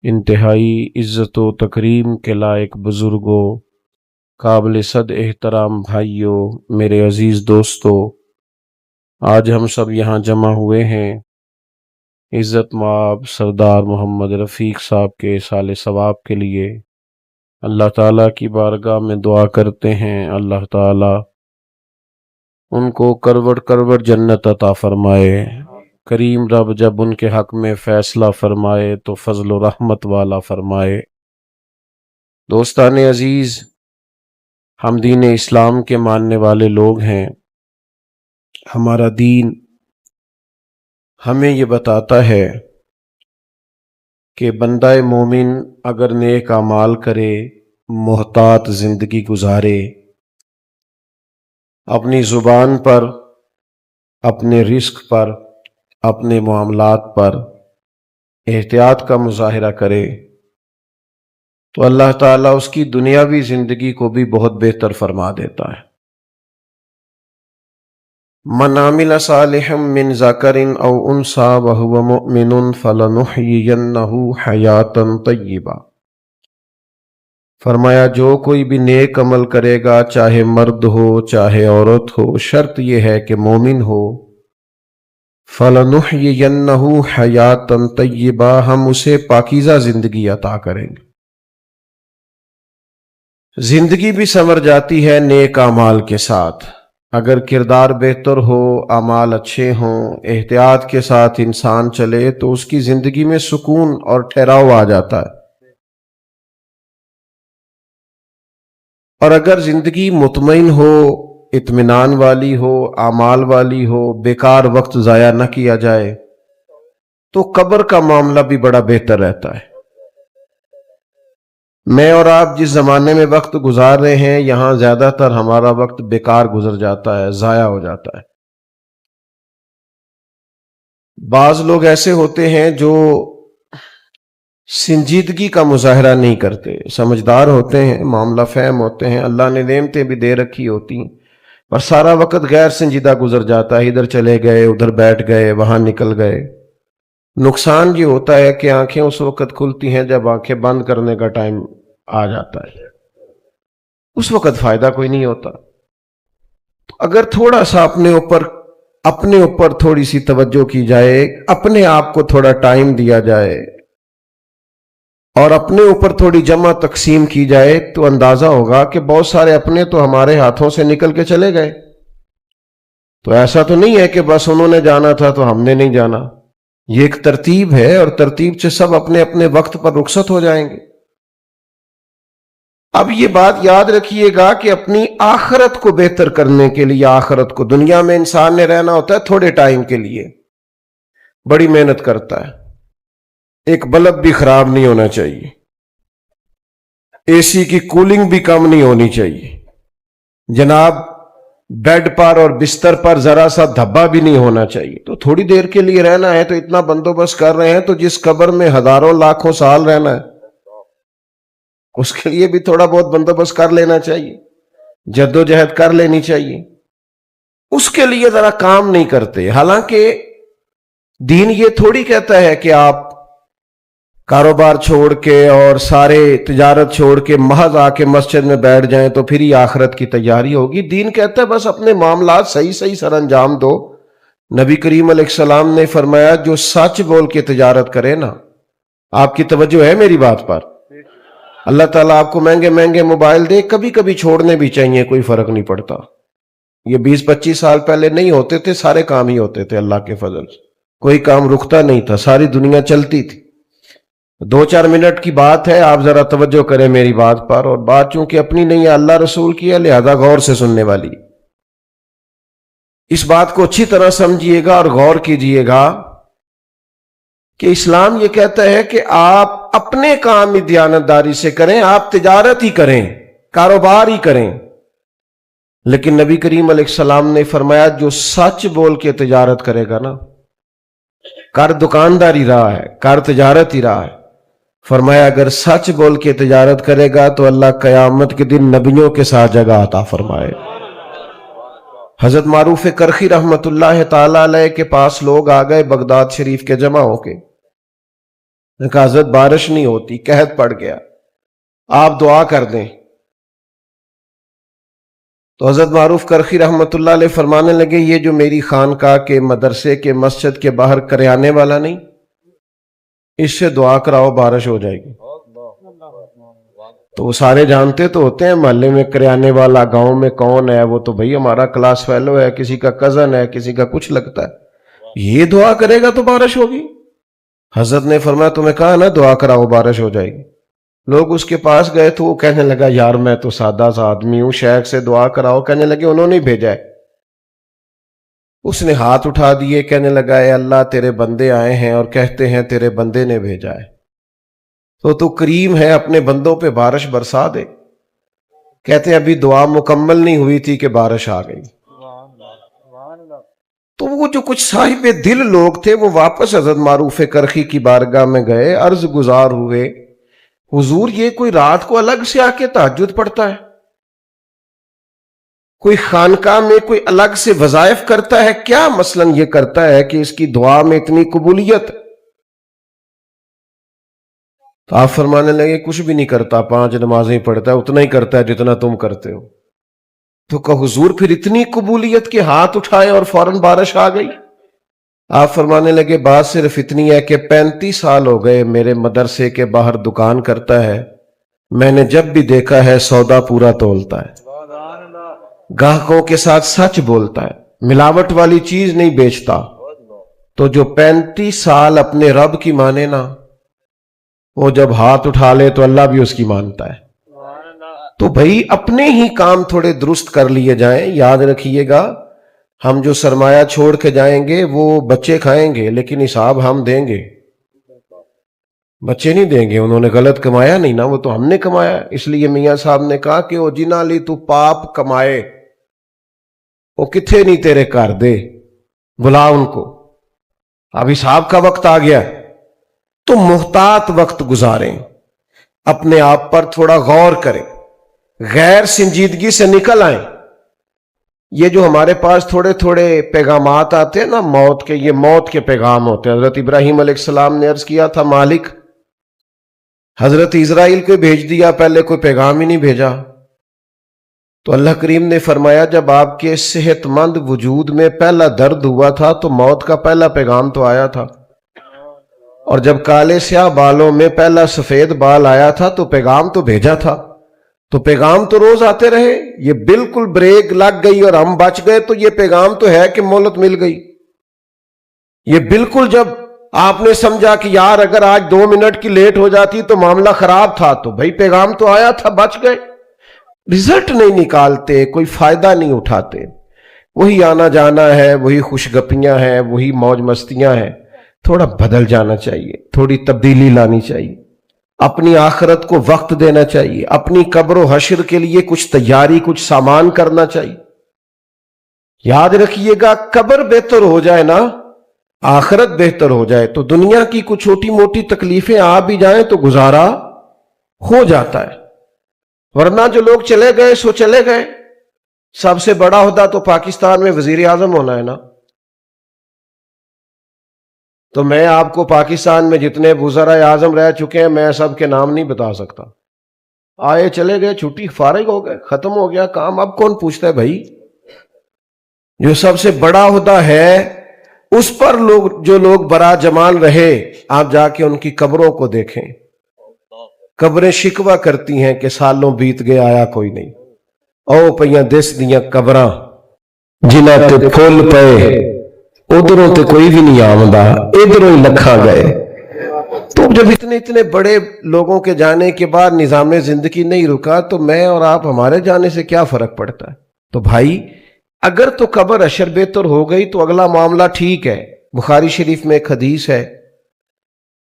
انتہائی عزت و تکریم کے لائق بزرگوں، قابل صد احترام بھائیوں، میرے عزیز دوستوں، آج ہم سب یہاں جمع ہوئے ہیں عزت مآب سردار محمد رفیق صاحب کے اصال ثواب کے لیے۔ اللہ تعالیٰ کی بارگاہ میں دعا کرتے ہیں اللہ تعالیٰ ان کو کروڑ کروڑ جنت عطا فرمائے۔ کریم رب جب ان کے حق میں فیصلہ فرمائے تو فضل و رحمت والا فرمائے۔ دوستان عزیز، ہم دین اسلام کے ماننے والے لوگ ہیں۔ ہمارا دین ہمیں یہ بتاتا ہے کہ بندہ مومن اگر نیک اعمال کرے، محتاط زندگی گزارے، اپنی زبان پر، اپنے رزق پر، اپنے معاملات پر احتیاط کا مظاہرہ کرے تو اللہ تعالیٰ اس کی دنیاوی زندگی کو بھی بہت بہتر فرما دیتا ہے۔ من عمل صالحا من ذکر او انثی وهو مؤمن فلنحیینہ حیاتا طیبہ۔ فرمایا جو کوئی بھی نیک عمل کرے گا، چاہے مرد ہو چاہے عورت ہو، شرط یہ ہے کہ مومن ہو، فَلَنُحْيِيَنَّهُ حَيَاةً طَيِّبَةً، ہم اسے پاکیزہ زندگی عطا کریں گے۔ زندگی بھی سنور جاتی ہے نیک اعمال کے ساتھ۔ اگر کردار بہتر ہو، اعمال اچھے ہوں، احتیاط کے ساتھ انسان چلے تو اس کی زندگی میں سکون اور ٹھہراؤ آ جاتا ہے۔ اور اگر زندگی مطمئن ہو، اطمینان والی ہو، اعمال والی ہو، بیکار وقت ضائع نہ کیا جائے تو قبر کا معاملہ بھی بڑا بہتر رہتا ہے۔ میں اور آپ جس زمانے میں وقت گزار رہے ہیں، یہاں زیادہ تر ہمارا وقت بیکار گزر جاتا ہے، ضائع ہو جاتا ہے۔ بعض لوگ ایسے ہوتے ہیں جو سنجیدگی کا مظاہرہ نہیں کرتے، سمجھدار ہوتے ہیں، معاملہ فہم ہوتے ہیں، اللہ نے نعمتیں بھی دے رکھی ہوتی ہیں، پر سارا وقت غیر سنجیدہ گزر جاتا ہے، ادھر چلے گئے، ادھر بیٹھ گئے، وہاں نکل گئے۔ نقصان یہ ہوتا ہے کہ آنکھیں اس وقت کھلتی ہیں جب آنکھیں بند کرنے کا ٹائم آ جاتا ہے، اس وقت فائدہ کوئی نہیں ہوتا۔ اگر تھوڑا سا اپنے اوپر تھوڑی سی توجہ کی جائے، اپنے آپ کو تھوڑا ٹائم دیا جائے اور اپنے اوپر تھوڑی جمع تقسیم کی جائے تو اندازہ ہوگا کہ بہت سارے اپنے تو ہمارے ہاتھوں سے نکل کے چلے گئے۔ تو ایسا تو نہیں ہے کہ بس انہوں نے جانا تھا تو ہم نے نہیں جانا، یہ ایک ترتیب ہے اور ترتیب سے سب اپنے اپنے وقت پر رخصت ہو جائیں گے۔ اب یہ بات یاد رکھیے گا کہ اپنی آخرت کو بہتر کرنے کے لیے، آخرت کو، دنیا میں انسان نے رہنا ہوتا ہے تھوڑے ٹائم کے لیے، بڑی محنت کرتا ہے، ایک بلب بھی خراب نہیں ہونا چاہیے، اے سی کی کولنگ بھی کم نہیں ہونی چاہیے، جناب بیڈ پر اور بستر پر ذرا سا دھبا بھی نہیں ہونا چاہیے۔ تو تھوڑی دیر کے لیے رہنا ہے تو اتنا بندوبست کر رہے ہیں، تو جس قبر میں ہزاروں لاکھوں سال رہنا ہے اس کے لیے بھی تھوڑا بہت بندوبست کر لینا چاہیے، جد و جہد کر لینی چاہیے۔ اس کے لیے ذرا کام نہیں کرتے، حالانکہ دین یہ تھوڑی کہتا ہے کہ آپ کاروبار چھوڑ کے اور سارے تجارت چھوڑ کے محض آ کے مسجد میں بیٹھ جائیں تو پھر ہی آخرت کی تیاری ہوگی۔ دین کہتا ہے بس اپنے معاملات صحیح سر انجام دو۔ نبی کریم علیہ السلام نے فرمایا جو سچ بول کے تجارت کرے نا، آپ کی توجہ ہے میری بات پر؟ اللہ تعالیٰ آپ کو مہنگے مہنگے موبائل دے، کبھی کبھی چھوڑنے بھی چاہیے، کوئی فرق نہیں پڑتا۔ یہ 20-25 سال پہلے نہیں ہوتے تھے، سارے کام ہی ہوتے تھے اللہ کے فضل سے، کوئی کام رکتا نہیں تھا، ساری دنیا چلتی تھی۔ 2-4 منٹ کی بات ہے، آپ ذرا توجہ کریں میری بات پر، اور بات چونکہ اپنی نہیں ہے، اللہ رسول کی ہے، لہذا غور سے سننے والی۔ اس بات کو اچھی طرح سمجھیے گا اور غور کیجئے گا کہ اسلام یہ کہتا ہے کہ آپ اپنے کام ہی دیانتداری سے کریں، آپ تجارت ہی کریں، کاروبار ہی کریں، لیکن نبی کریم علیہ السلام نے فرمایا جو سچ بول کے تجارت کرے گا نا، کر دکانداری رہا ہے، کر تجارت ہی رہا ہے، فرمایا اگر سچ بول کے تجارت کرے گا تو اللہ قیامت کے دن نبیوں کے ساتھ جگہ عطا فرمائے۔ حضرت معروف کرخی رحمت اللہ تعالی علیہ کے پاس لوگ آ گئے بغداد شریف کے جمع ہو کے، نے کہا حضرت بارش نہیں ہوتی، قحط پڑ گیا، آپ دعا کر دیں۔ تو حضرت معروف کرخی رحمۃ اللہ علیہ فرمانے لگے یہ جو میری خانقاہ کے مدرسے کے مسجد کے باہر کریانے والا نہیں، اس سے دعا کراؤ بارش ہو جائے گی۔ تو وہ سارے جانتے تو ہوتے ہیں محلے میں کریانے والا گاؤں میں کون ہے، وہ تو بھئی ہمارا کلاس فیلو ہے، کسی کا کزن ہے، کسی کا کچھ لگتا ہے، یہ دعا کرے گا تو بارش ہوگی۔ حضرت نے فرمایا تمہیں کہا نا دعا کراؤ بارش ہو جائے گی۔ لوگ اس کے پاس گئے تو وہ کہنے لگا یار میں تو سادہ سا آدمی ہوں، شیخ سے دعا کراؤ۔ کہنے لگے انہوں نے بھیجا ہے۔ اس نے ہاتھ اٹھا دیے، کہنے لگا اے اللہ تیرے بندے آئے ہیں اور کہتے ہیں تیرے بندے نے بھیجا ہے، تو کریم ہے اپنے بندوں پہ بارش برسا دے۔ کہتے ہیں ابھی دعا مکمل نہیں ہوئی تھی کہ بارش آ گئی۔ تو وہ جو کچھ صاحب دل لوگ تھے وہ واپس حضرت معروف کرخی کی بارگاہ میں گئے، عرض گزار ہوئے حضور یہ کوئی رات کو الگ سے آ کے تہجد پڑھتا ہے، کوئی خانقاہ میں کوئی الگ سے وظائف کرتا ہے کیا؟ مثلاً یہ کرتا ہے کہ اس کی دعا میں اتنی قبولیت؟ تو آپ فرمانے لگے کچھ بھی نہیں کرتا، 5 نمازیں پڑھتا ہے، اتنا ہی کرتا ہے جتنا تم کرتے ہو۔ تو کہ حضور پھر اتنی قبولیت کے ہاتھ اٹھائے اور فوراً بارش آ گئی؟ آپ فرمانے لگے بات صرف اتنی ہے کہ 35 سال ہو گئے میرے مدرسے کے باہر دکان کرتا ہے، میں نے جب بھی دیکھا ہے سودا پورا تولتا ہے، گاہکوں کے ساتھ سچ بولتا ہے، ملاوٹ والی چیز نہیں بیچتا۔ تو جو 35 سال اپنے رب کی مانے نا، وہ جب ہاتھ اٹھا لے تو اللہ بھی اس کی مانتا ہے۔ تو بھئی اپنے ہی کام تھوڑے درست کر لیے جائیں۔ یاد رکھیے گا ہم جو سرمایہ چھوڑ کے جائیں گے وہ بچے کھائیں گے، لیکن حساب ہم دیں گے، بچے نہیں دیں گے۔ انہوں نے غلط کمایا نہیں نا، وہ تو ہم نے کمایا۔ اس لیے میاں صاحب نے کہا کہ وہ جنہ لی تو پاپ کمائے وہ کتھے نہیں تیرے کر دے، بلا ان کو، اب حساب کا وقت آ گیا۔ تو محتاط وقت گزاریں، اپنے آپ پر تھوڑا غور کریں، غیر سنجیدگی سے نکل آئیں۔ یہ جو ہمارے پاس تھوڑے تھوڑے پیغامات آتے ہیں نا موت کے، یہ موت کے پیغام ہوتے ہیں۔ حضرت ابراہیم علیہ السلام نے عرض کیا تھا مالک، حضرت اسرائیل کو بھیج دیا، پہلے کوئی پیغام ہی نہیں بھیجا۔ تو اللہ کریم نے فرمایا جب آپ کے صحت مند وجود میں پہلا درد ہوا تھا تو موت کا پہلا پیغام تو آیا تھا، اور جب کالے سیاہ بالوں میں پہلا سفید بال آیا تھا تو پیغام تو بھیجا تھا۔ تو پیغام تو روز آتے رہے، یہ بالکل بریک لگ گئی اور ہم بچ گئے تو یہ پیغام تو ہے کہ مہلت مل گئی۔ یہ بالکل جب آپ نے سمجھا کہ یار اگر آج 2 منٹ کی لیٹ ہو جاتی تو معاملہ خراب تھا، تو بھائی پیغام تو آیا تھا، بچ گئے۔ رزلٹ نہیں نکالتے، کوئی فائدہ نہیں اٹھاتے، وہی آنا جانا ہے، وہی خوش گپیاں ہیں، وہی موج مستیاں ہیں۔ تھوڑا بدل جانا چاہیے، تھوڑی تبدیلی لانی چاہیے، اپنی آخرت کو وقت دینا چاہیے، اپنی قبر و حشر کے لیے کچھ تیاری، کچھ سامان کرنا چاہیے۔ یاد رکھیے گا قبر بہتر ہو جائے نا، آخرت بہتر ہو جائے تو دنیا کی کچھ چھوٹی موٹی تکلیفیں آ بھی جائیں تو گزارا ہو جاتا ہے۔ ورنہ جو لوگ چلے گئے سو چلے گئے۔ سب سے بڑا عہدہ تو پاکستان میں وزیر اعظم ہونا ہے نا۔ تو میں آپ کو پاکستان میں جتنے وزراء اعظم رہ چکے ہیں میں سب کے نام نہیں بتا سکتا۔ آئے چلے گئے، چھٹی، فارغ ہو گئے، ختم ہو گیا کام، اب کون پوچھتا ہے بھائی؟ جو سب سے بڑا عہدہ ہے اس پر جو لوگ برا جمال رہے، آپ جا کے ان کی قبروں کو دیکھیں، قبریں شکوہ کرتی ہیں کہ سالوں بیت گئے آیا کوئی نہیں۔ او پئیاں دس دیاں قبراں جنہ تے پھول پئے، ادھروں تے کوئی بھی نہیں آمدہ، ادھروں ہی لکھا گئے۔ تو جب اتنے بڑے لوگوں کے جانے کے بعد نظام زندگی نہیں رکا تو میں اور آپ ہمارے جانے سے کیا فرق پڑتا ہے؟ تو بھائی اگر تو قبر حشر بہتر ہو گئی تو اگلا معاملہ ٹھیک ہے۔ بخاری شریف میں ایک حدیث ہے،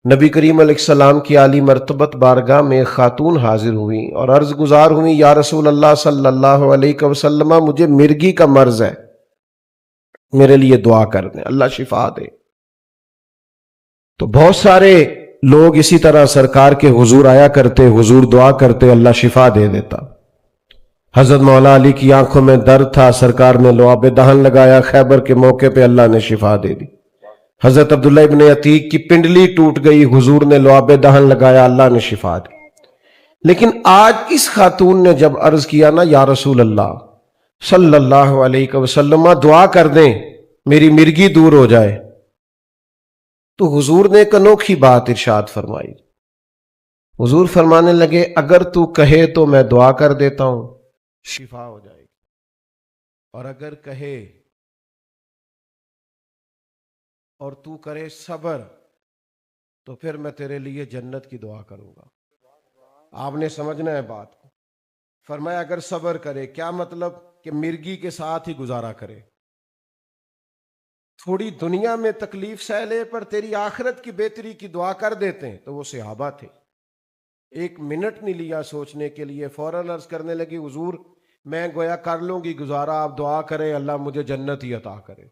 نبی کریم علیہ السلام کی عالی مرتبت بارگاہ میں ایک خاتون حاضر ہوئی اور عرض گزار ہوئی یا رسول اللہ صلی اللہ علیہ وسلم مجھے مرگی کا مرض ہے، میرے لیے دعا کر دیں، اللہ شفا دے۔ تو بہت سارے لوگ اسی طرح سرکار کے حضور آیا کرتے، حضور دعا کرتے، اللہ شفا دے دیتا۔ حضرت مولا علی کی آنکھوں میں درد تھا، سرکار نے لعاب دہن لگایا، خیبر کے موقع پہ اللہ نے شفا دے دی۔ حضرت عبداللہ ابن عتیق کی پنڈلی ٹوٹ گئی، حضور نے لعاب دہن لگایا، اللہ نے شفا دی۔ لیکن آج اس خاتون نے جب عرض کیا نا یا رسول اللہ صلی اللہ علیہ وسلم دعا کر دیں میری مرگی دور ہو جائے، تو حضور نے ایک انوکھی بات ارشاد فرمائی۔ حضور فرمانے لگے اگر تو کہے تو میں دعا کر دیتا ہوں، شفا ہو جائے گی، اور اگر کہے اور تو کرے صبر تو پھر میں تیرے لیے جنت کی دعا کروں گا۔ آپ نے سمجھنا ہے بات کو۔ فرمایا اگر صبر کرے، کیا مطلب کہ مرگی کے ساتھ ہی گزارا کرے، تھوڑی دنیا میں تکلیف سہ لے پر تیری آخرت کی بہتری کی دعا کر دیتے ہیں۔ تو وہ صحابہ تھے، ایک منٹ نہیں لیا سوچنے کے لیے، فوراً عرض کرنے لگی حضور میں گویا کر لوں گی گزارا، آپ دعا کریں اللہ مجھے جنت ہی عطا کرے۔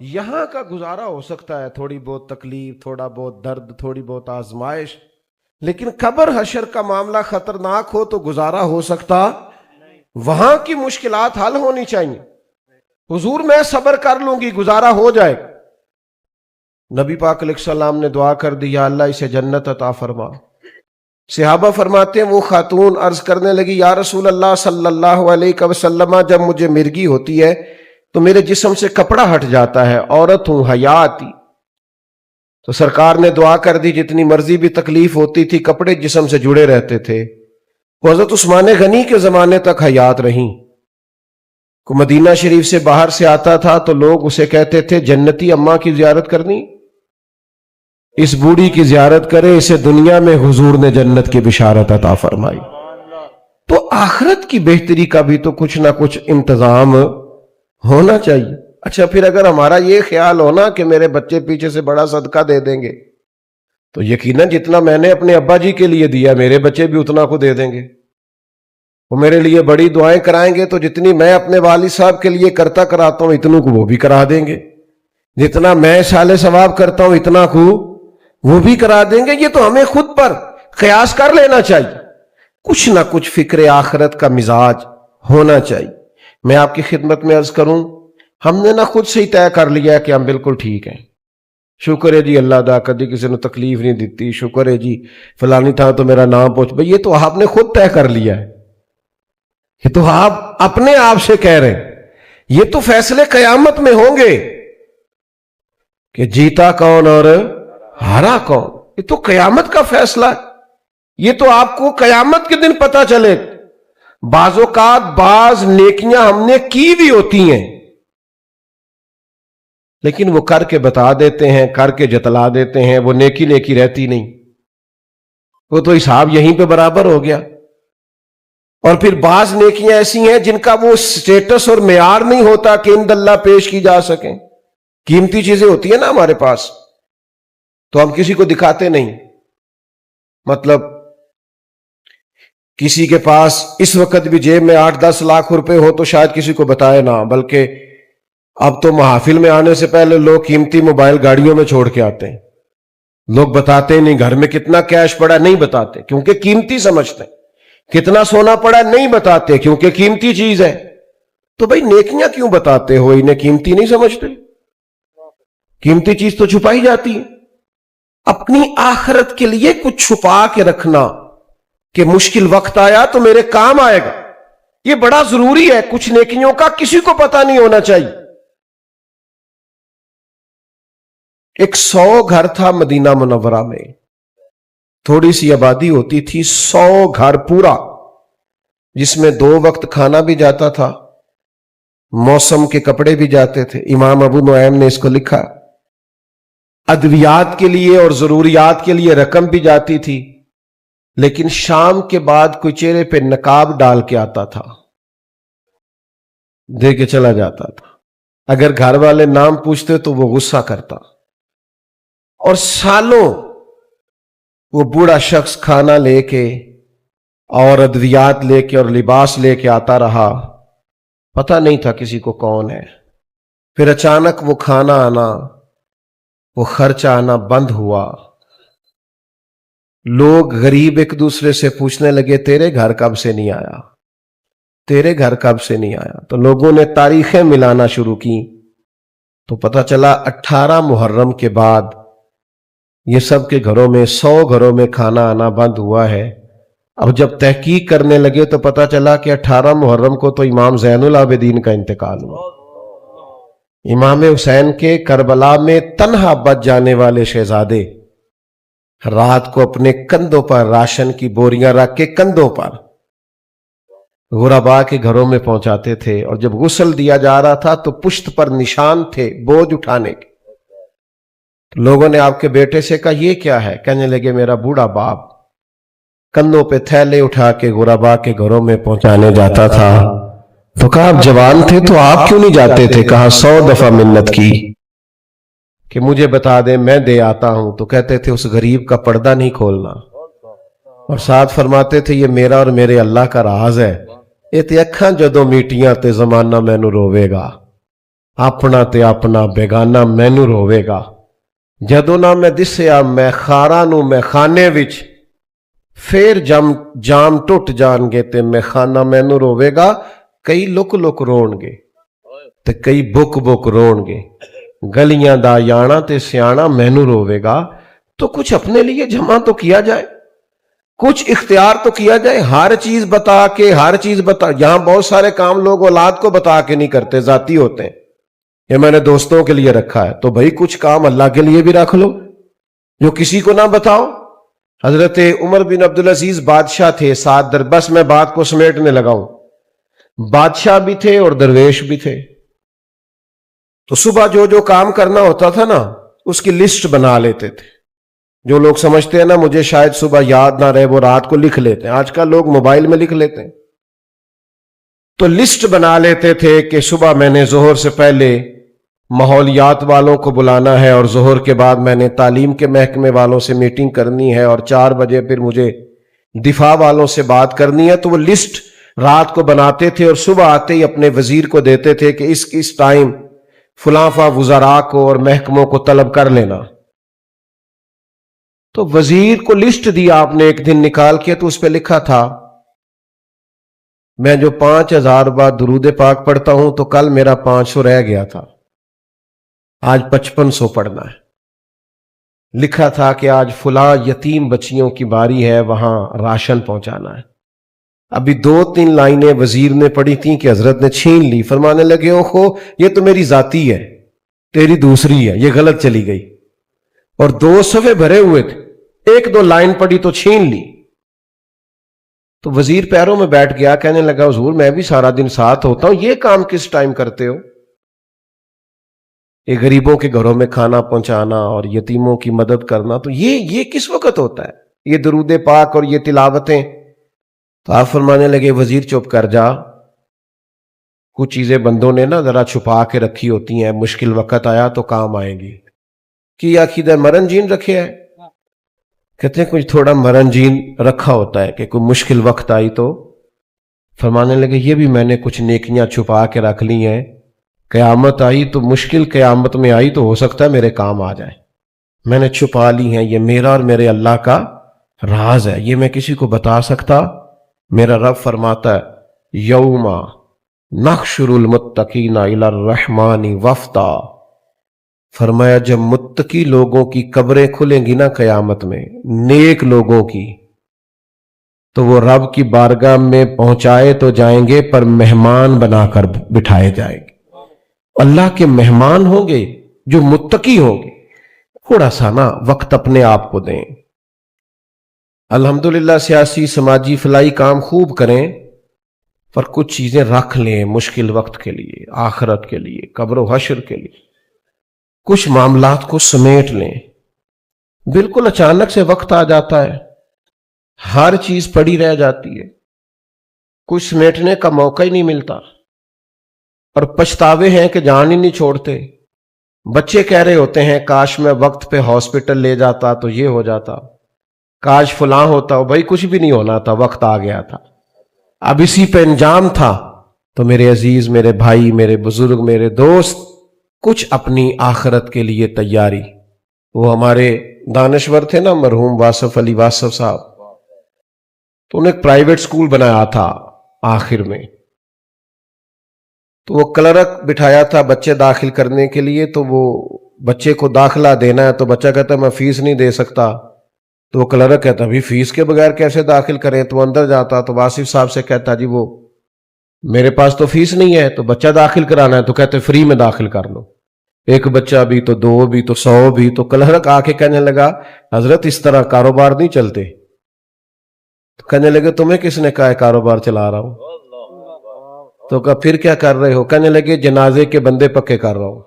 یہاں کا گزارا ہو سکتا ہے، تھوڑی بہت تکلیف، تھوڑا بہت درد، تھوڑی بہت آزمائش، لیکن قبر حشر کا معاملہ خطرناک ہو تو گزارا ہو سکتا، وہاں کی مشکلات حل ہونی چاہیے۔ حضور میں صبر کر لوں گی گزارا ہو جائے۔ نبی پاک علیہ السلام نے دعا کر دی یا اللہ اسے جنت عطا فرما۔ صحابہ فرماتے ہیں وہ خاتون عرض کرنے لگی یا رسول اللہ صلی اللہ علیہ وسلم جب مجھے مرگی ہوتی ہے تو میرے جسم سے کپڑا ہٹ جاتا ہے، عورت ہوں، حیا آتی۔ تو سرکار نے دعا کر دی جتنی مرضی بھی تکلیف ہوتی تھی کپڑے جسم سے جڑے رہتے تھے۔ وہ حضرت عثمان غنی کے زمانے تک حیات رہیں۔ کو مدینہ شریف سے باہر سے آتا تھا تو لوگ اسے کہتے تھے جنتی اماں کی زیارت کرنی، اس بوڑھی کی زیارت کرے، اسے دنیا میں حضور نے جنت کی بشارت عطا فرمائی۔ تو آخرت کی بہتری کا بھی تو کچھ نہ کچھ انتظام ہونا چاہیے۔ اچھا پھر اگر ہمارا یہ خیال ہونا کہ میرے بچے پیچھے سے بڑا صدقہ دے دیں گے تو یقیناً جتنا میں نے اپنے ابا جی کے لیے دیا میرے بچے بھی اتنا کو دے دیں گے۔ وہ میرے لیے بڑی دعائیں کرائیں گے تو جتنی میں اپنے والد صاحب کے لیے کرتا کراتا ہوں اتنوں کو وہ بھی کرا دیں گے، جتنا میں سال ثواب کرتا ہوں اتنا کو وہ بھی کرا دیں گے۔ یہ تو ہمیں خود پر قیاس کر لینا چاہیے، کچھ نہ کچھ فکر آخرت کا مزاج ہونا چاہیے۔ میں آپ کی خدمت میں عرض کروں ہم نے نہ خود سے ہی طے کر لیا ہے کہ ہم بالکل ٹھیک ہیں، شکر ہے جی اللہ دا کدی کسی نے تکلیف نہیں دیتی، شکر ہے جی فلانی تھا تو میرا نام پہنچ بھئی، یہ تو آپ نے خود طے کر لیا ہے، یہ تو آپ اپنے آپ سے کہہ رہے ہیں۔ یہ تو فیصلے قیامت میں ہوں گے کہ جیتا کون اور ہارا کون، یہ تو قیامت کا فیصلہ ہے، یہ تو آپ کو قیامت کے دن پتا چلے۔ بعض اوقات بعض نیکیاں ہم نے کی بھی ہوتی ہیں لیکن وہ کر کے بتا دیتے ہیں، کر کے جتلا دیتے ہیں، وہ نیکی نیکی رہتی نہیں، وہ تو حساب یہیں پہ برابر ہو گیا۔ اور پھر بعض نیکیاں ایسی ہیں جن کا وہ سٹیٹس اور معیار نہیں ہوتا کہ عند اللہ پیش کی جا سکیں۔ قیمتی چیزیں ہوتی ہیں نا ہمارے پاس تو ہم کسی کو دکھاتے نہیں، مطلب کسی کے پاس اس وقت بھی جیب میں 8-10 لاکھ روپے ہو تو شاید کسی کو بتائے نہ، بلکہ اب تو محافل میں آنے سے پہلے لوگ قیمتی موبائل گاڑیوں میں چھوڑ کے آتے ہیں، لوگ بتاتے نہیں گھر میں کتنا کیش پڑا، نہیں بتاتے کیونکہ قیمتی سمجھتے ہیں، کتنا سونا پڑا نہیں بتاتے کیونکہ قیمتی چیز ہے۔ تو بھئی نیکیاں کیوں بتاتے ہو، انہیں قیمتی نہیں سمجھتے؟ قیمتی چیز تو چھپائی جاتی ہے۔ اپنی آخرت کے لیے کچھ چھپا کے رکھنا کہ مشکل وقت آیا تو میرے کام آئے گا، یہ بڑا ضروری ہے۔ کچھ نیکیوں کا کسی کو پتہ نہیں ہونا چاہیے۔ ایک 100 گھر تھا مدینہ منورہ میں، تھوڑی سی آبادی ہوتی تھی، 100 گھر پورا، جس میں 2 وقت کھانا بھی جاتا تھا، موسم کے کپڑے بھی جاتے تھے۔ امام ابو نعیم نے اس کو لکھا، ادویات کے لیے اور ضروریات کے لیے رقم بھی جاتی تھی، لیکن شام کے بعد کوئی چہرے پہ نقاب ڈال کے آتا تھا، دے کے چلا جاتا تھا۔ اگر گھر والے نام پوچھتے تو وہ غصہ کرتا، اور سالوں وہ بوڑھا شخص کھانا لے کے اور ادویات لے کے اور لباس لے کے آتا رہا، پتہ نہیں تھا کسی کو کون ہے۔ پھر اچانک وہ کھانا آنا، وہ خرچہ آنا بند ہوا۔ لوگ غریب ایک دوسرے سے پوچھنے لگے تیرے گھر کب سے نہیں آیا، تیرے گھر کب سے نہیں آیا؟ تو لوگوں نے تاریخیں ملانا شروع کی تو پتہ چلا 18 محرم کے بعد یہ سب کے گھروں میں 100 گھروں میں کھانا آنا بند ہوا ہے. اب جب تحقیق کرنے لگے تو پتہ چلا کہ 18 محرم کو تو امام زین العابدین کا انتقال ہوا. امام حسین کے کربلا میں تنہا بچ جانے والے شہزادے رات کو اپنے کندھوں پر راشن کی بوریاں رکھ کے کندھوں پر غربا کے گھروں میں پہنچاتے تھے، اور جب غسل دیا جا رہا تھا تو پشت پر نشان تھے بوجھ اٹھانے کے. لوگوں نے آپ کے بیٹے سے کہا یہ کیا ہے؟ کہنے لگے میرا بوڑھا باپ کندھوں پہ تھیلے اٹھا کے غربا کے گھروں میں پہنچانے جاتا تھا. تو کہا آپ جوان تھے تو آپ کیوں نہیں جاتے تھے؟ کہا 100 دفعہ منت کی کہ مجھے بتا دیں میں دے آتا ہوں. تو کہتے تھے اس غریب کا پردہ نہیں کھولنا، اور ساتھ فرماتے تھے یہ میرا اور میرے اللہ کا راز ہے. یہ تے اکھاں جدوں میٹیاں تے زمانہ مینوں روے گا، اپنا تے اپنا بیگانہ مینوں روے گا. جدوں نہ میں دسیا میں خاراں نوں میں خانے وچ، پھر جام ٹوٹ جان گے تے میں خانہ مینوں روے گا. کئی لک لک رون گے تے کئی بک بک رون گے، گلیاں دا یانا تے سیانا مینوں روے گا. تو کچھ اپنے لیے جمع تو کیا جائے، کچھ اختیار تو کیا جائے. ہر چیز بتا کے یہاں بہت سارے کام لوگ اولاد کو بتا کے نہیں کرتے، ذاتی ہوتے ہیں. یہ میں نے دوستوں کے لیے رکھا ہے، تو بھائی کچھ کام اللہ کے لیے بھی رکھ لو جو کسی کو نہ بتاؤ. حضرت عمر بن عبدالعزیز بادشاہ تھے 7 در، بس میں بات کو سمیٹنے لگا ہوں. بادشاہ بھی تھے اور درویش بھی تھے. تو صبح جو کام کرنا ہوتا تھا نا اس کی لسٹ بنا لیتے تھے. جو لوگ سمجھتے ہیں نا مجھے شاید صبح یاد نہ رہے وہ رات کو لکھ لیتے ہیں. آج کل لوگ موبائل میں لکھ لیتے ہیں. تو لسٹ بنا لیتے تھے کہ صبح میں نے ظہر سے پہلے ماحولیات والوں کو بلانا ہے، اور ظہر کے بعد میں نے تعلیم کے محکمے والوں سے میٹنگ کرنی ہے، اور 4 بجے پھر مجھے دفاع والوں سے بات کرنی ہے. تو وہ لسٹ رات کو بناتے تھے اور صبح آتے ہی اپنے وزیر کو دیتے تھے کہ اس ٹائم فلاں وزراء کو اور محکموں کو طلب کر لینا. تو وزیر کو لسٹ دی آپ نے ایک دن نکال کے، تو اس پہ لکھا تھا میں جو 5000 بار درود پاک پڑھتا ہوں تو کل میرا 500 رہ گیا تھا، آج 5500 پڑھنا ہے. لکھا تھا کہ آج فلاں یتیم بچیوں کی باری ہے، وہاں راشن پہنچانا ہے. ابھی 2-3 لائنیں وزیر نے پڑھی تھیں کہ حضرت نے چھین لی. فرمانے لگے اوہو یہ تو میری ذاتی ہے، تیری دوسری ہے، یہ غلط چلی گئی. اور 2 صفحے بھرے ہوئے تھے، 1-2 لائن پڑھی تو چھین لی. تو وزیر پیروں میں بیٹھ گیا، کہنے لگا حضور میں بھی سارا دن ساتھ ہوتا ہوں، یہ کام کس ٹائم کرتے ہو؟ یہ غریبوں کے گھروں میں کھانا پہنچانا اور یتیموں کی مدد کرنا، تو یہ کس وقت ہوتا ہے؟ یہ درود پاک اور یہ تلاوتیں. تو آپ فرمانے لگے وزیر چپ کر جا، کچھ چیزیں بندوں نے نا ذرا چھپا کے رکھی ہوتی ہیں، مشکل وقت آیا تو کام آئیں گی. کی عقیدہ مرن جین رکھے ہے؟ کہتے ہیں کچھ تھوڑا مرن جین رکھا ہوتا ہے کہ کوئی مشکل وقت آئی تو. فرمانے لگے یہ بھی میں نے کچھ نیکیاں چھپا کے رکھ لی ہیں، قیامت آئی تو مشکل قیامت میں آئی تو ہو سکتا ہے میرے کام آ جائے، میں نے چھپا لی ہیں. یہ میرا اور میرے اللہ کا راز ہے، یہ میں کسی کو بتا سکتا. میرا رب فرماتا ہے یوم نحشر المتقین الی الرحمن وفدا. فرمایا جب متقی لوگوں کی قبریں کھلیں گی نا قیامت میں، نیک لوگوں کی، تو وہ رب کی بارگاہ میں پہنچائے تو جائیں گے پر مہمان بنا کر بٹھائے جائیں گے. اللہ کے مہمان ہوں گے جو متقی ہوں گے. تھوڑا سا نا وقت اپنے آپ کو دیں. الحمدللہ سیاسی سماجی فلاحی کام خوب کریں، پر کچھ چیزیں رکھ لیں مشکل وقت کے لیے، آخرت کے لیے، قبر و حشر کے لیے. کچھ معاملات کو سمیٹ لیں. بالکل اچانک سے وقت آ جاتا ہے، ہر چیز پڑی رہ جاتی ہے، کچھ سمیٹنے کا موقع ہی نہیں ملتا، اور پچھتاوے ہیں کہ جان ہی نہیں چھوڑتے. بچے کہہ رہے ہوتے ہیں کاش میں وقت پہ ہاسپٹل لے جاتا تو یہ ہو جاتا، کاش فلاں ہوتا. بھائی کچھ بھی نہیں ہونا تھا، وقت آ گیا تھا، اب اسی پہ انجام تھا. تو میرے عزیز، میرے بھائی، میرے بزرگ، میرے دوست، کچھ اپنی آخرت کے لیے تیاری. وہ ہمارے دانشور تھے نا مرحوم واصف علی واصف صاحب، تو انہیں ایک پرائیویٹ سکول بنایا تھا آخر میں. تو وہ کلرک بٹھایا تھا بچے داخل کرنے کے لیے، تو وہ بچے کو داخلہ دینا ہے، تو بچہ کہتا ہے میں فیس نہیں دے سکتا، تو وہ کلرک کہتا ابھی فیس کے بغیر کیسے داخل کریں؟ تو وہ اندر جاتا تو آصف صاحب سے کہتا جی وہ میرے پاس تو فیس نہیں ہے، تو بچہ داخل کرانا ہے، تو کہتے فری میں داخل کر لو، ایک بچہ بھی تو 2 بھی تو 100 بھی۔ تو کلرک آ کے کہنے لگا حضرت اس طرح کاروبار نہیں چلتے۔ تو کہنے لگے تمہیں کس نے کہا ہے کاروبار چلا رہا ہوں؟ تو کہا پھر کیا کر رہے ہو؟ کہنے لگے جنازے کے بندے پکے کر رہا ہوں،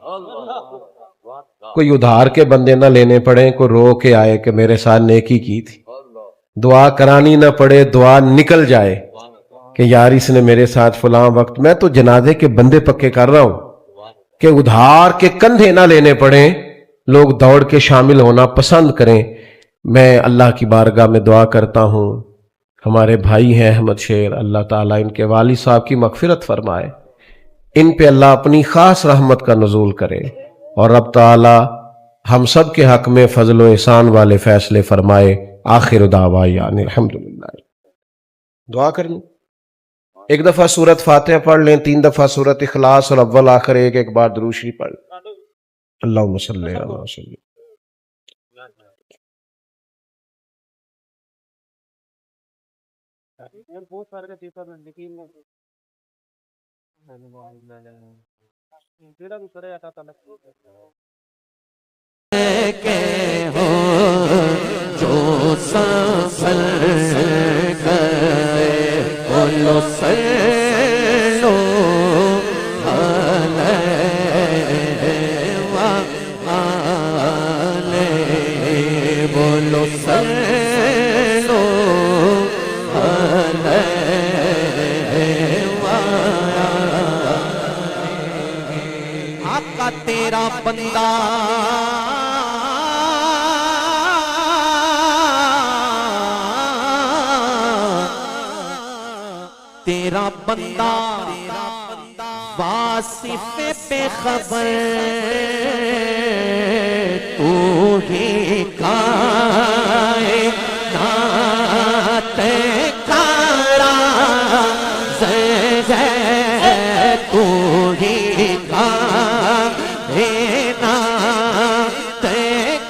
کوئی ادھار کے بندے نہ لینے پڑے، کوئی رو کے آئے کہ میرے ساتھ نیکی کی تھی، دعا کرانی نہ پڑے، دعا نکل جائے کہ یار اس نے میرے ساتھ فلاں وقت، میں تو جنازے کے بندے پکے کر رہا ہوں کہ ادھار کے کندھے نہ لینے پڑیں، لوگ دوڑ کے شامل ہونا پسند کریں۔ میں اللہ کی بارگاہ میں دعا کرتا ہوں ہمارے بھائی ہیں احمد شیر، اللہ تعالیٰ ان کے والد صاحب کی مغفرت فرمائے، ان پہ اللہ اپنی خاص رحمت کا نزول کرے، اور رب تعالیٰ ہم سب کے حق میں فضل و احسان والے فیصلے فرمائے۔ آخر دعوانا الحمدللہ۔ دعا کرنی، ایک دفعہ سورت فاتحہ پڑھ لیں، 3 دفعہ سورت اخلاص، اور اول آخر ایک بار درود شریف پڑھ لیں۔ اللہم صلی علی وسلم۔ جو سفر گئے بولو سلو بولو سلو آقا تیرا بندہ تیرا بندہ واصف پہ خبر تو ہی کائنات کارا ہے تو ہی کائنات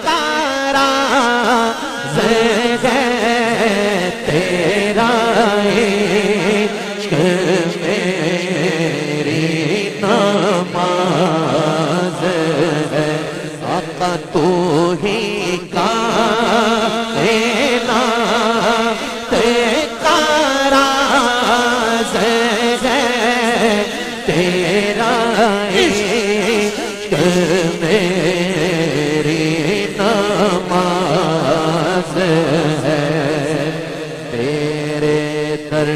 کارا ہے تیرا میری نماز ہے آقا تو ہی کائنات کارا ہے تیرا عشق میری نماز ہے تیرے در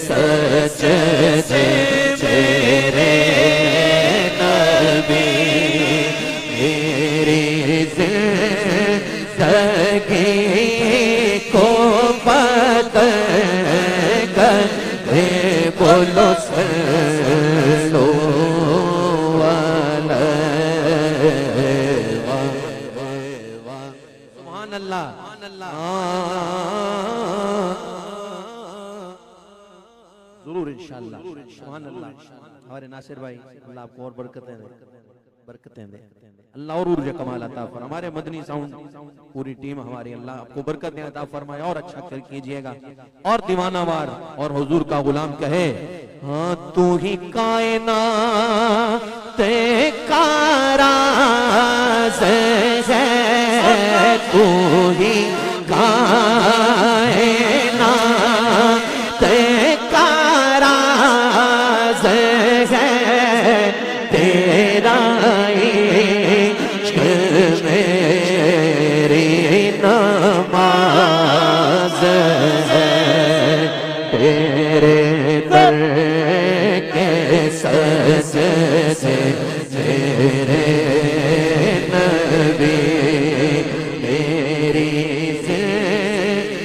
سجدے تیرے نبی میری زندگی کو بدل گئے بولو سلو سبحان اللہ ضرور انشاءاللہ سبحان اللہ ہمارے ناصر بھائی اللہ آپ کو اور برکتیں دے اللہ اور عروج کمال عطا فرمائے ہمارے مدنی ساؤنڈ پوری ٹیم ہماری اللہ آپ کو برکتیں عطا فرمائے اور اچھا کر کیجئے گا اور دیوانہ وار اور حضور کا غلام کہے ہاں تو ہی کائنات کا راز ہے تو ہی کائنات کا راز ہے تیرا عشق میری نماز ہے تیرے در کے سجدے تیرے نبی میری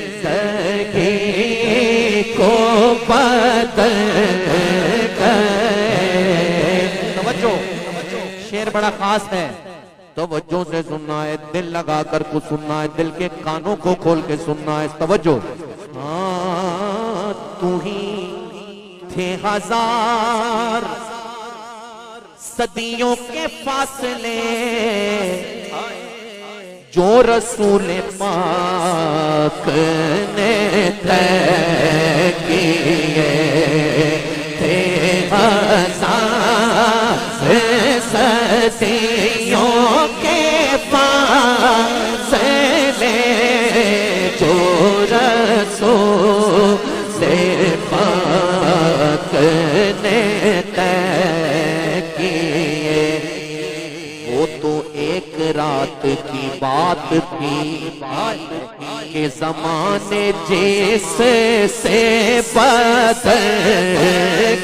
زندگی کو بدل توجہ شعر بڑا خاص ہے توجہ سے سننا ہے دل لگا کر کو سننا ہے دل کے کانوں کو کھول کے سننا ہے توجہ ہاں تو ہی تھے ہزار صدیوں کے فاصلے جو رسول پاک نے طے کیے تھے ہزار صدیوں کے فاصلے جو رسول پاک نے طے کیے وہ تو ایک رات کی بات تھی کہ زمانے جس سے بدل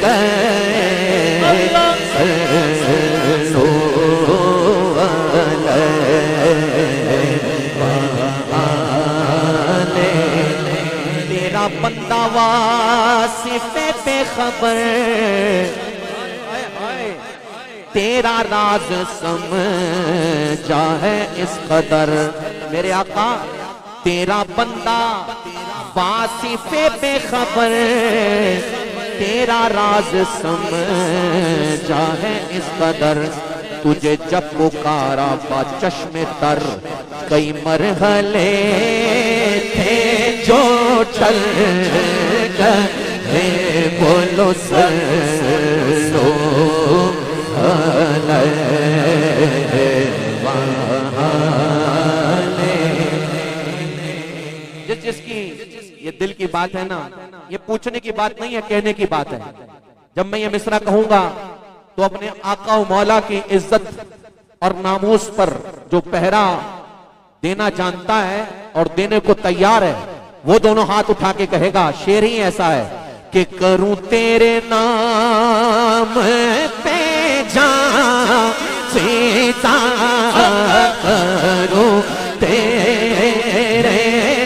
گئے تیرا بندہ واصف بے خبر تیرا راز سمجھا ہے اس قدر میرے آقا تیرا بندہ واصف بے خبر تیرا راز سمجھا ہے اس قدر تجھے جب پکارا با چشم تر کئی مرحلے تھے جو چل گئے بولو سلو جس کی یہ دل کی بات ہے نا یہ پوچھنے کی بات نہیں ہے کہنے کی بات ہے جب میں یہ مصرع کہوں گا تو اپنے آقا و مولا کی عزت اور ناموس پر جو پہرا دینا جانتا ہے اور دینے کو تیار ہے وہ دونوں ہاتھ اٹھا کے کہے گا شعر ہی ایسا ہے کہ کروں تیرے نام پہ جان فدا کروں تیرے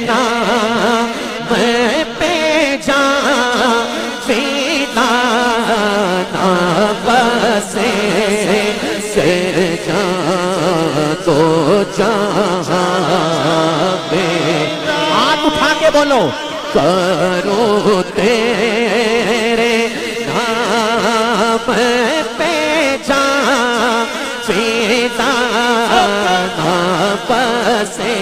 نام پہ جان فدا نہ بسے سے جان تو جان بے ہاتھ اٹھا کے بولو کروں تیرے نام پہ جان فدا نہ بسے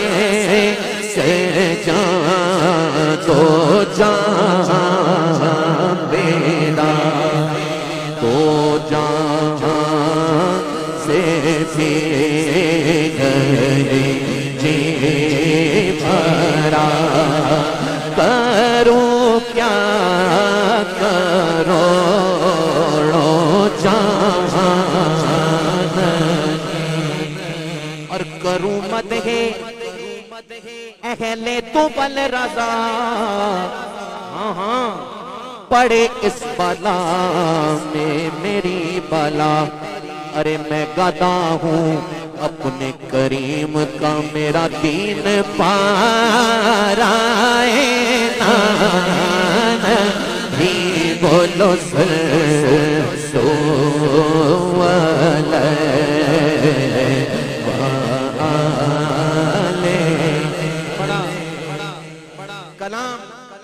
سے جان تو جان بیدا تو جان سے بھی گئے جی بھرا کروں کیا کروڑوں جہان اور کروں مدح اہل تو بل رضا ہاں پڑے اس بلا میں میری بلا ارے میں گدا ہوں اپنے کریم کا میرا دین پارائے بھی بولو سو کلام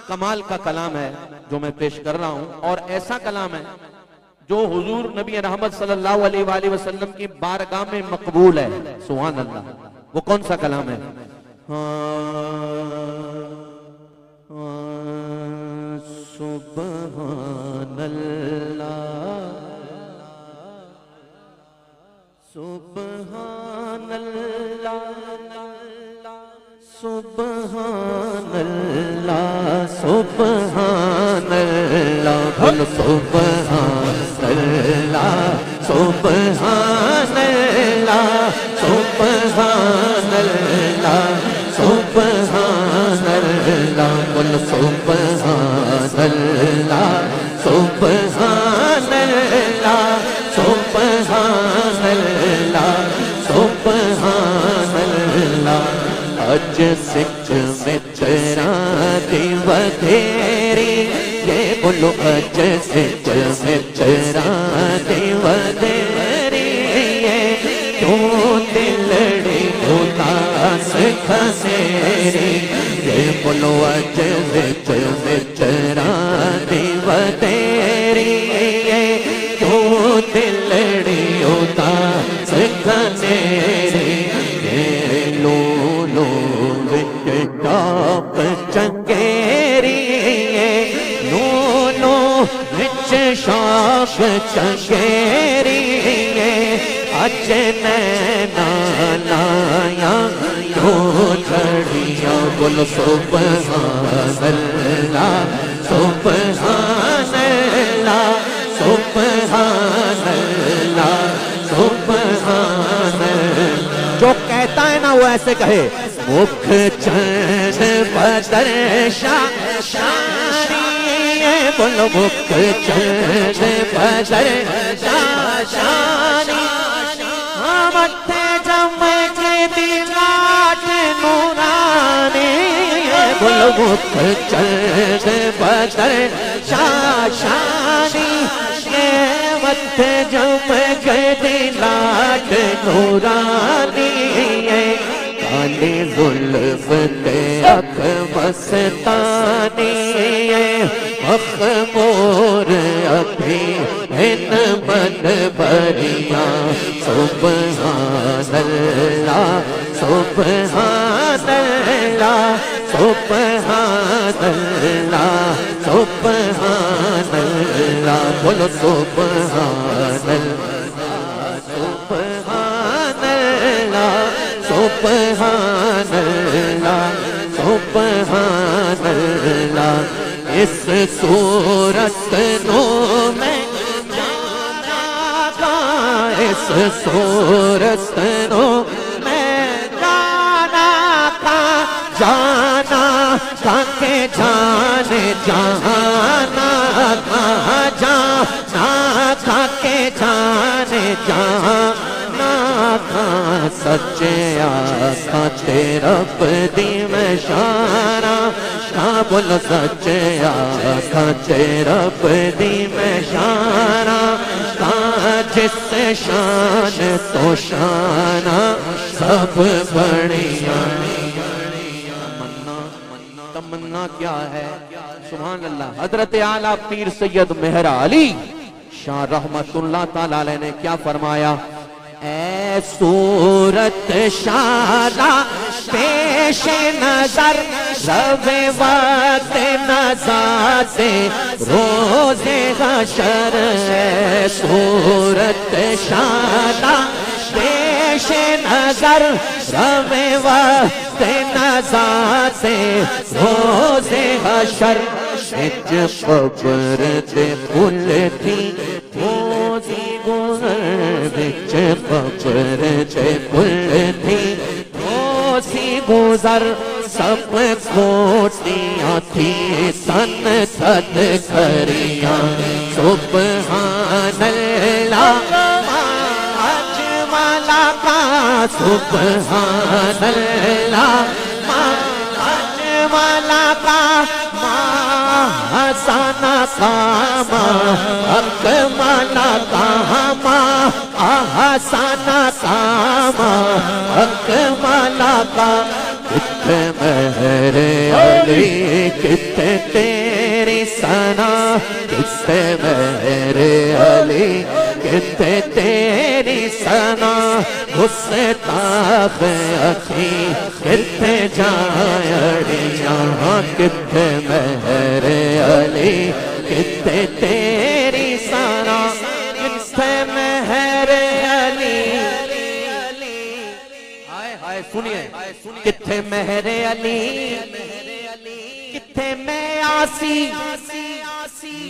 کمال کا کلام ہے جو میں پیش کر رہا ہوں اور ایسا کلام ہے جو حضور نبی رحمت صلی اللہ علیہ وآلہ وسلم کی بارگاہ میں مقبول ہے سبحان اللہ وہ کون سا کلام ہے سبحان اللہ سبحان اللہ سبحان اللہ سبحان اللہ بول سبحان اللہ سبحان اللہ سبحان اللہ سبحان اللہ بول سبحان اللہ سبحان اللہ سبحان اللہ سبحان اللہ اج سکھ میں تیرا دیو تیری یہ بولو اج سکھ میں تیرا دیو تیری یہ کیوں دلڑی اداس کھسیری یہ بولو اج سکھ میں تیرا دیو تیری چنگیری نونو وچ شوق چنگیری اج نینا لایا دو جھڑیاں بول سبحان اللہ سبحان اللہ سبحان اللہ سبحان اللہ جو کہتا ہے نا وہ ایسے کہے مکھ چند بدر شانی بولو مکھ چند بدر شانی متھے جم کے دلاٹ نورانی بولو مکھ چند بدر شانی متھے جم کے دلاٹ نورانی کالی زلف تے اکھ مستانی مخمور ابھی ان من بریاں سبحان اللہ سبحان اللہ سبحان اللہ سبحان اللہ بولو سبحان اللہ سبحان اللہ سبحان اللہ سبحان اللہ اس صورت نو میں جانا کا اس صورت نو میں جانا کا جانا کا کہ جانے جانا کا جانا کا کہ جانے جانا کا سچے آقا تیرا بدی میں شانہ بولو سچے آقا تیرا بدی میں شانہ جس سے شان تو شانہ سب بڑھیا تمنا کیا ہے سبحان اللہ حضرت اعلیٰ پیر سید مہر علی شاہ رحمت اللہ تعالیٰ علیہ نے کیا فرمایا اے صورت شادہ پیش نظر روے وقت نزات روز حشر اے صورت شادہ پیش نظر روے وقت نزات روز حشر اچ قبر دے پھول تھی موزی گزر بچ قبر دے پھول تھی موزی گزر سب کھوٹیاں تھی تن تھد کریاں سبحان اللہ اجمل کا سبحان اللہ اجمل کا حسن کاما اکمل کاما احسن کاما اکمل کا کتنے مہر علی کتنے تیری ثنا کتنے مہر علی کتنے تیری ثنا گستاخ اخی کتنے جائڑیاں کتنے مہر علی کتنے تیری ثنا کتنے مہر علی ہائے سنیے کتنے مہر علی کتنے میں آسی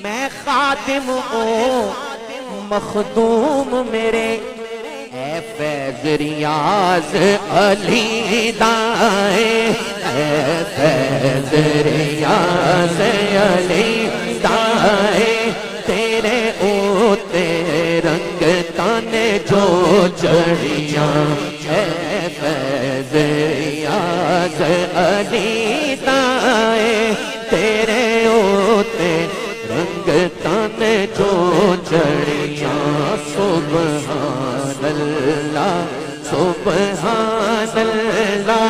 میں خادم ہوں مخدوم میرے اے فیض ریاض علی دائے اے فیض ریاض علی دائے تیرے اوتے رنگ تانے جو چڑیاں اے فیض ریاض علی دائے تیرے اوتے رنگ تانے جو چڑیاں سبحان اللہ سبحان اللہ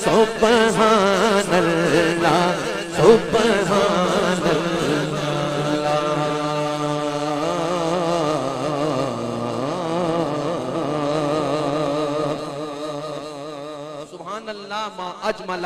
سبحان اللہ سبحان اللہ سبحان اللہ ما اجمل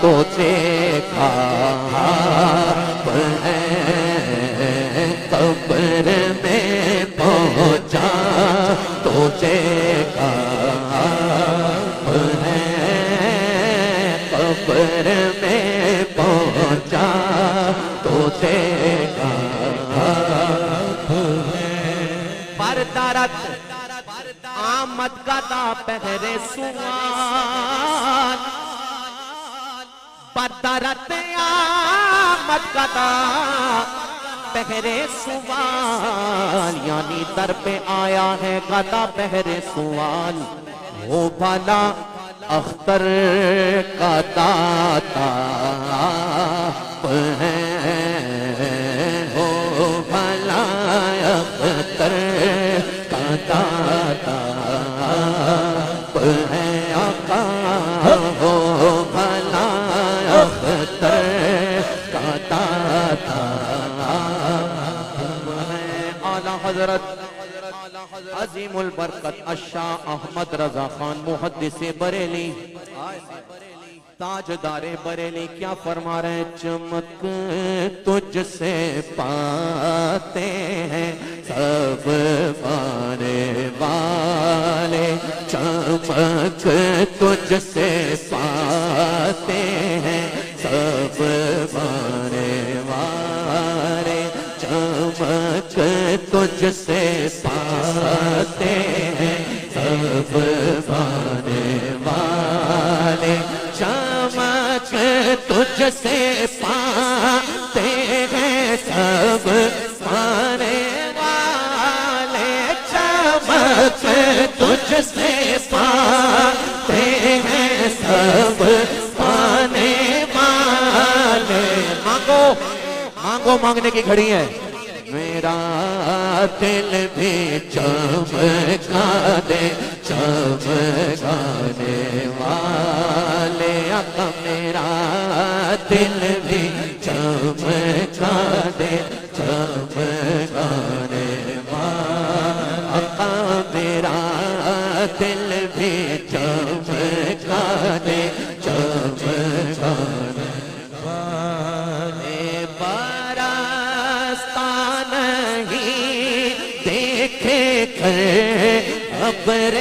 تو دیکھا ہے قبر میں پہنچا تو دیکھا ہے قبر میں پہنچا تو دیکھا پردارت آمد گدا پہرے سوال پردارت آمد گدا پہرے سوال یعنی در پہ آیا ہے گدا پہرے سوال ہو بھلا اختر کا داتا ہے ہو بھلا اختر کا داتا ہے آقا ہو بھلا اختر کا داتا اعلیٰ حضرت عظیم البرکت الشاہ احمد رضا خان محدث بریلی تاجدار بریلی کیا فرما رہے ہیں چمک تجھ سے پاتے ہیں سب مانے والے چمک تجھ سے پاتے ہیں سب مانے والے چمک تجھ سے پاتے ہیں سب مانے والے چمک تجھ سے پاتے ہیں سب مانے والے چمک تجھ سے پاتے ہیں سب مانے والے مانگو مانگو مانگنے کی گھڑی ہے میرا دل بھی چمکا دے چمکانے والے آقا میرا دل بھی چمکا دے چمکانے والے آقا میرا دل بھی چمکا دے چمکانے والے برستا نہیں دیکھے کر ابر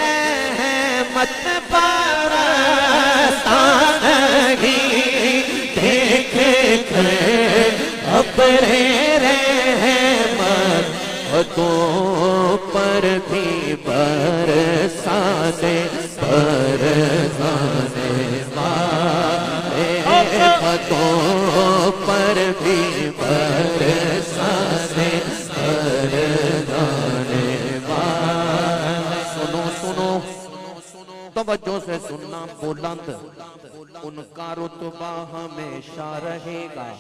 رحمت برستا نہیں دیکھے کر ابر رحمت خطوں پر بھی برسا دے برسانے والے خطوں پر بھی برسا دے برسانے والے سنو سنو توجہ سے سننا بلند ان کا رتبہ ہمیشہ رہے گا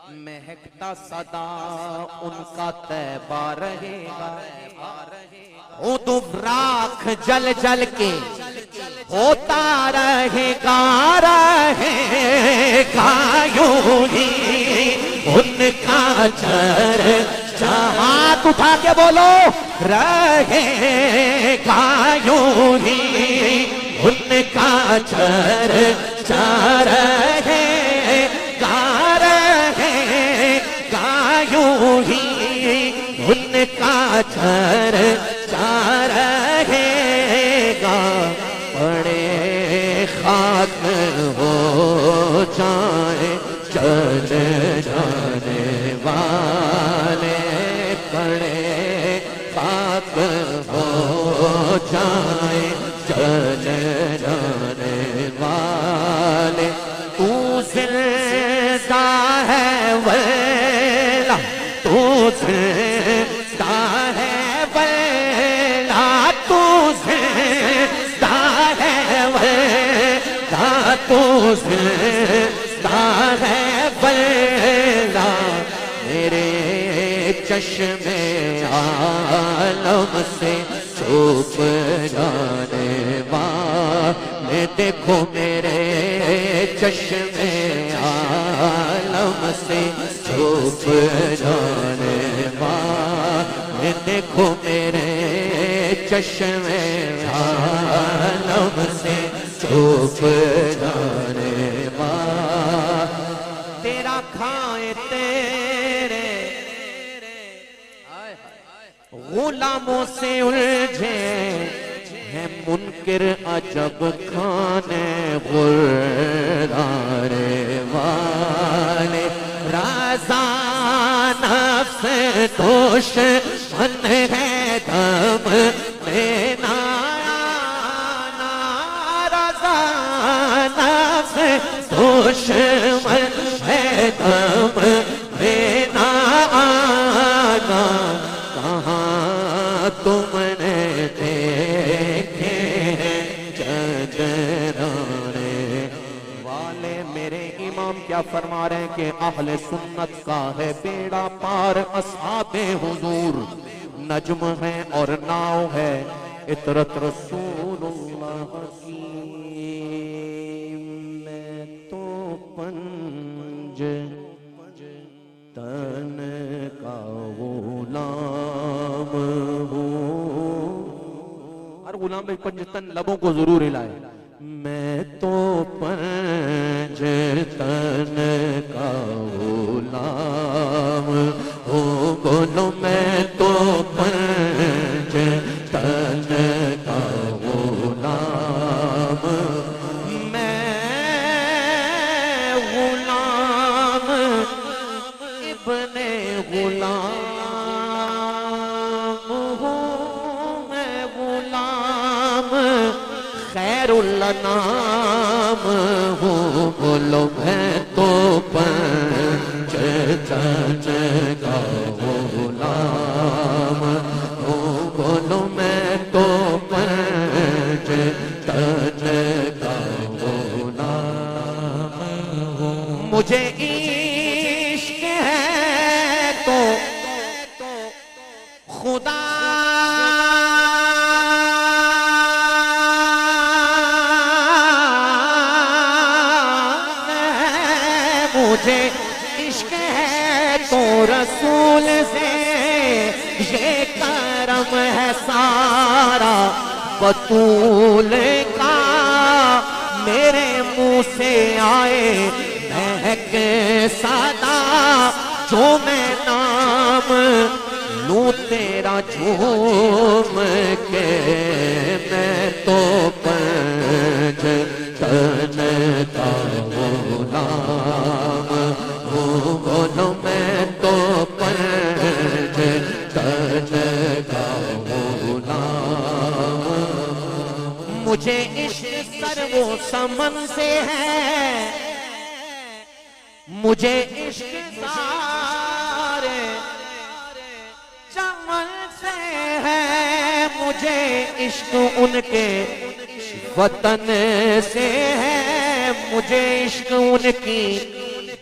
مہکتا صدا ان کا طیبہ رہے گا تو راکھ جل جل کے ہوتا رہے گا یوں ہی ان کا چرچا ہاتھ اٹھا کے بولو رہے گا یوں ہی ان کا چرچا رہے یوں ہی ان کا چرچا رہے گا بڑے خاک ہو جائیں چلے جانے والے بڑے خاک ہو جائیں چلے جانے والے تو زندہ ہے ویلا تو زندہ ہے ویلا تو زندہ ہے ویلا تو زندہ ہے ویلا میرے چشم عالم سے چھپ جانے والے دیکھو میرے چشم عالم سے چھپ جانے والے دیکھو میرے چشمے عالم سے چھپ جانے والا تیرا کھائے تیرے غلاموں سے الجھے ہیں منکر عجب کھانے غرارے والے رضا نفس دشمن ہے دم دینا رضا نفس دشمن ہے دم دینا کہاں تم نے دیکھے ججرانے والے میرے امام کیا فرما رہے ہیں کہ اہل سنت کا ہے بیڑا پار اصحاب حضور نجم ہے اور ناؤ ہے اطرت رسول اللہ کی میں تو پنج تن کا غلام ہوں ہر غلام میں پنجتن لبوں کو ضرور ہلائے میں تو پنجتن کا غلام ہوں بولو میں تو پنجتن کا غلام میں غلام ابن غلام ہوں میں غلام خیر الانام ہوں بولو میں تو پنجتن کا غلام ہوں بولو میں تو پنجتن کا غلام ہوں مجھے عشق ہے تو خدا مجھے عشق ہے تو رسول سے یہ کرم ہے سارا بطول کا میرے منہ سے آئے مہک صدا جو میں نام لوں تیرا جھوم کے میں تو پنجتن کا غلام ہوں بولو میں تو پنجتن کا غلام مجھے عشق سر وہ سمن سے ہے مجھے عشق سارے چمن سے ہے مجھے عشق ان کے وطن سے ہے مجھے عشق ان کی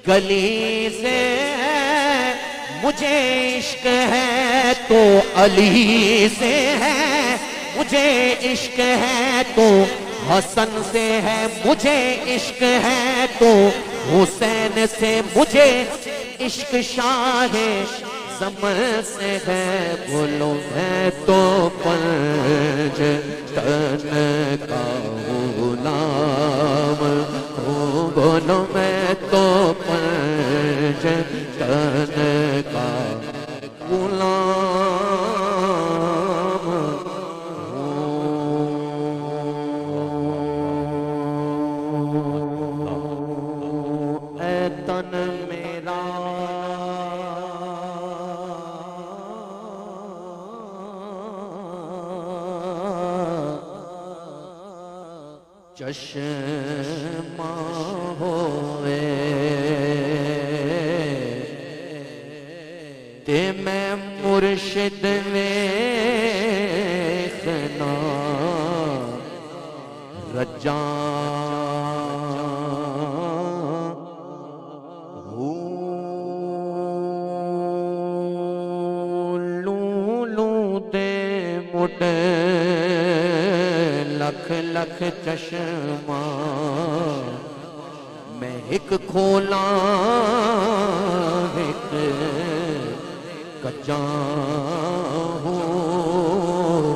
گلی سے ہے مجھے عشق ہے تو علی سے ہے مجھے عشق ہے تو حسن سے ہے مجھے عشق ہے تو حسین سے مجھے عشق شاہ زمن سے ہے بولو میں تو پنجتن کا غلام ہوں بولو میں تو پنجتن کا غلام ہوں اے تن میرا چشمہ ہوئے تے میں مرشد ویکھنا رجاں لوں دے مٹے لکھ لکھ چشمہ میں ایک کھولا ایک کچا ہوں